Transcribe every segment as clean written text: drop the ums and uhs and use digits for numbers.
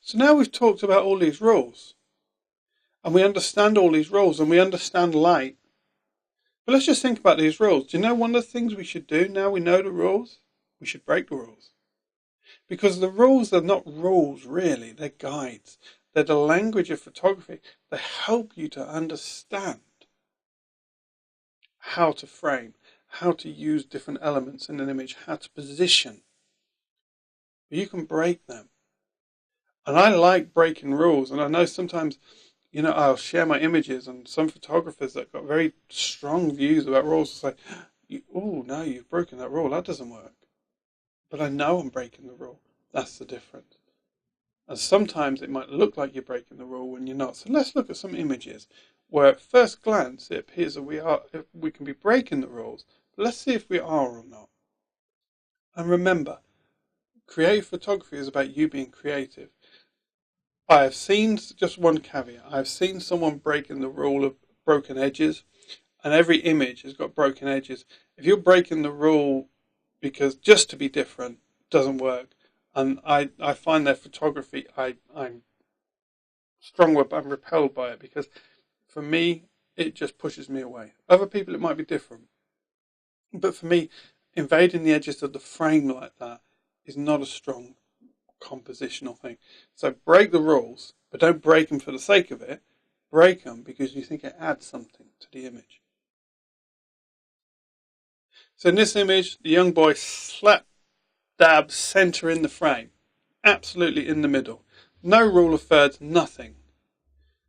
So now we've talked about all these rules, and we understand all these rules, and we understand light. But let's just think about these rules. Do you know one of the things we should do now we know the rules? We should break the rules. Because the rules are not rules, really. They're guides. They're the language of photography. They help you to understand how to frame, how to use different elements in an image, how to position. But you can break them. And I like breaking rules. And I know sometimes, I'll share my images, and some photographers that got very strong views about rules will say, oh, no, you've broken that rule. That doesn't work. But I know I'm breaking the rule. That's the difference. And sometimes it might look like you're breaking the rule when you're not. So let's look at some images where at first glance it appears that we can be breaking the rules. But let's see if we are or not. And remember, creative photography is about you being creative. I have seen, just one caveat, I've seen someone breaking the rule of broken edges, and every image has got broken edges. If you're breaking the rule because just to be different, doesn't work. And I find their photography, I'm repelled by it, because for me, it just pushes me away. Other people, it might be different. But for me, invading the edges of the frame like that is not a strong compositional thing. So break the rules, but don't break them for the sake of it. Break them because you think it adds something to the image. So in this image, the young boy slap dab center in the frame, absolutely in the middle. No rule of thirds, nothing.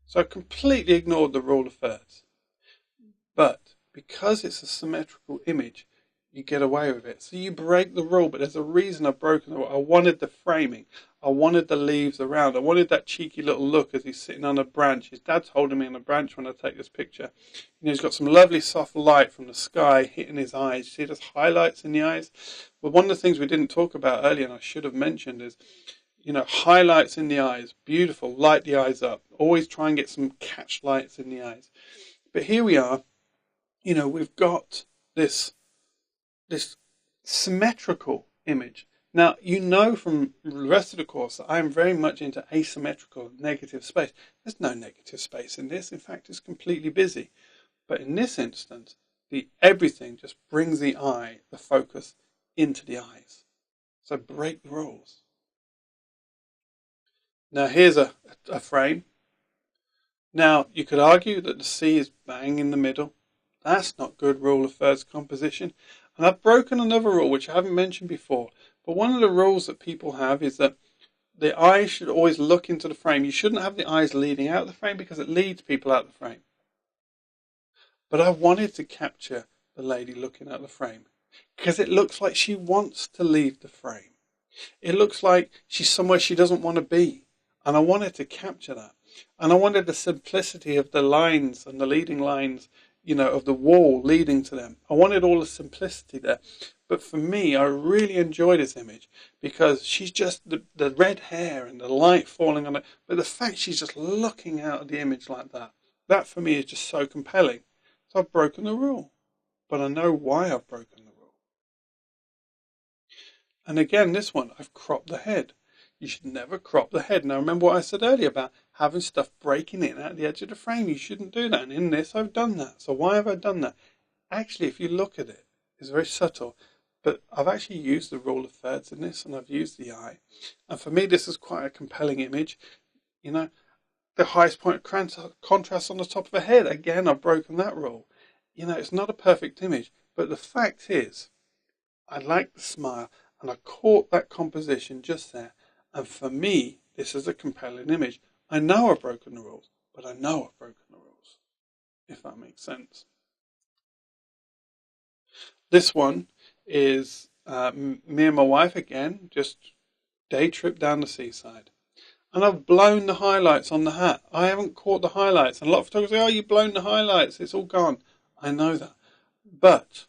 So I completely ignored the rule of thirds. But because it's a symmetrical image, you get away with it. So you break the rule, but there's a reason I've broken the rule. I wanted the framing. I wanted the leaves around. I wanted that cheeky little look as he's sitting on a branch. His dad's holding me on a branch when I take this picture. He's got some lovely soft light from the sky hitting his eyes. See those highlights in the eyes? Well, one of the things we didn't talk about earlier, and I should have mentioned, is, highlights in the eyes. Beautiful. Light the eyes up. Always try and get some catch lights in the eyes. But here we are. We've got this symmetrical image. Now, from the rest of the course that I am very much into asymmetrical negative space. There's no negative space in this. In fact, it's completely busy. But in this instance, everything just brings the focus into the eyes. So break the rules. Now, here's a frame. Now, you could argue that the sea is bang in the middle. That's not good rule of thirds composition. And I've broken another rule, which I haven't mentioned before. But one of the rules that people have is that the eyes should always look into the frame. You shouldn't have the eyes leading out of the frame because it leads people out of the frame. But I wanted to capture the lady looking at the frame because it looks like she wants to leave the frame. It looks like she's somewhere she doesn't want to be. And I wanted to capture that. And I wanted the simplicity of the lines and the leading lines, of the wall leading to them. I wanted all the simplicity there. But for me, I really enjoy this image because she's just the red hair and the light falling on it. But the fact she's just looking out of the image like that for me is just so compelling. So I've broken the rule. But I know why I've broken the rule. And again, this one, I've cropped the head. You should never crop the head. Now, remember what I said earlier about having stuff breaking in at the edge of the frame. You shouldn't do that. And in this, I've done that. So why have I done that? Actually, if you look at it, it's very subtle. But I've actually used the rule of thirds in this, and I've used the eye. And for me, this is quite a compelling image. The highest point of contrast on the top of the head. Again, I've broken that rule. It's not a perfect image. But the fact is, I like the smile, and I caught that composition just there. And for me, this is a compelling image. I know I've broken the rules, but I know I've broken the rules, if that makes sense. This one is me and my wife again, just day trip down the seaside. And I've blown the highlights on the hat. I haven't caught the highlights. And a lot of photographers say, oh, you've blown the highlights. It's all gone. I know that. But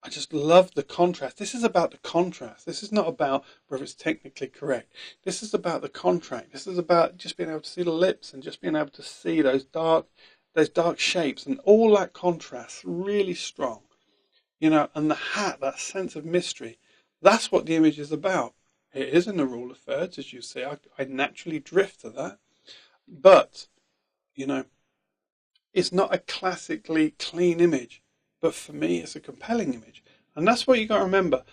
I just love the contrast. This is about the contrast. This is not about whether it's technically correct. This is about the contrast. This is about just being able to see the lips and just being able to see those dark shapes and all that contrast really strong. And the hat, that sense of mystery. That's what the image is about. It is in the rule of thirds, as you see. I naturally drift to that. But, you know, it's not a classically clean image. But for me, it's a compelling image. And that's what you got to remember.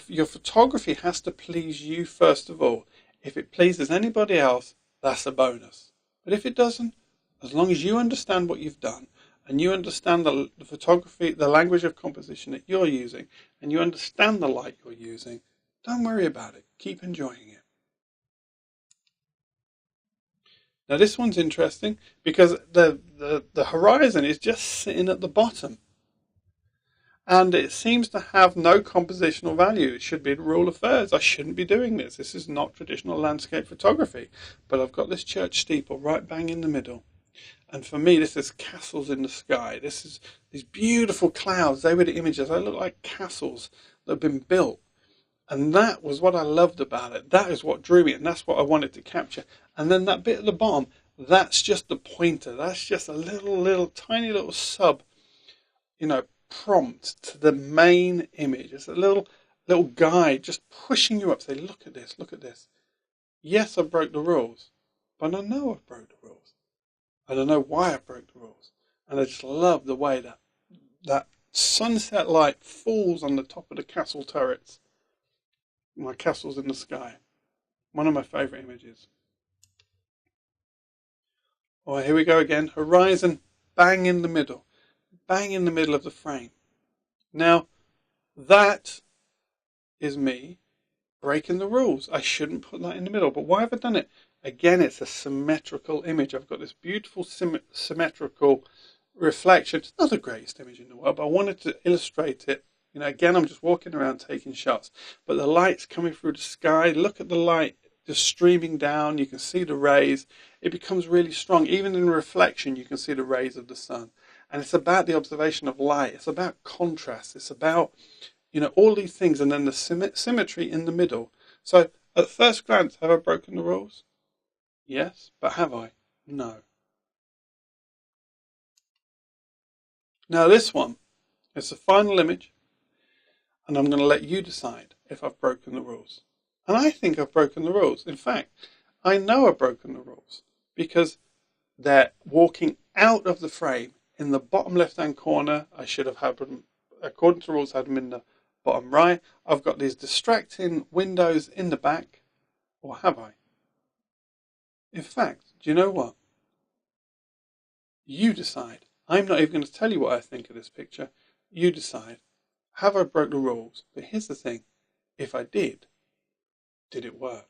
Your photography has to please you first of all. If it pleases anybody else, that's a bonus. But if it doesn't, as long as you understand what you've done, and you understand the photography, the language of composition that you're using, and you understand the light you're using, don't worry about it. Keep enjoying it. Now this one's interesting because the horizon is just sitting at the bottom. And it seems to have no compositional value. It should be the rule of thirds. I shouldn't be doing this. This is not traditional landscape photography. But I've got this church steeple right bang in the middle. And for me, this is castles in the sky. This is these beautiful clouds. They were the images. They look like castles that have been built. And that was what I loved about it. That is what drew me, and that's what I wanted to capture. And then that bit at the bottom, that's just the pointer. That's just a little, tiny little sub, prompt to the main image. It's a little guide just pushing you up. Say, look at this, look at this. Yes, I broke the rules, but I know I broke the rules. I don't know why I broke the rules. And I just love the way that sunset light falls on the top of the castle turrets. My castle's in the sky. One of my favourite images. All right, here we go again. Horizon, bang in the middle. Bang in the middle of the frame. Now, that is me breaking the rules. I shouldn't put that in the middle. But why have I done it? Again, it's a symmetrical image. I've got this beautiful symmetrical reflection. It's not the greatest image in the world, but I wanted to illustrate it. Again, I'm just walking around taking shots. But the light's coming through the sky. Look at the light just streaming down. You can see the rays. It becomes really strong. Even in reflection, you can see the rays of the sun. And it's about the observation of light. It's about contrast. It's about, all these things. And then the symmetry in the middle. So at first glance, have I broken the rules? Yes, but have I? No. Now this one is the final image. And I'm going to let you decide if I've broken the rules. And I think I've broken the rules. In fact, I know I've broken the rules because they're walking out of the frame in the bottom left-hand corner. I should have had them, according to the rules, had them in the bottom right. I've got these distracting windows in the back. Or have I? In fact, do you know what? You decide. I'm not even going to tell you what I think of this picture. You decide. Have I broke the rules? But here's the thing. If I did it work?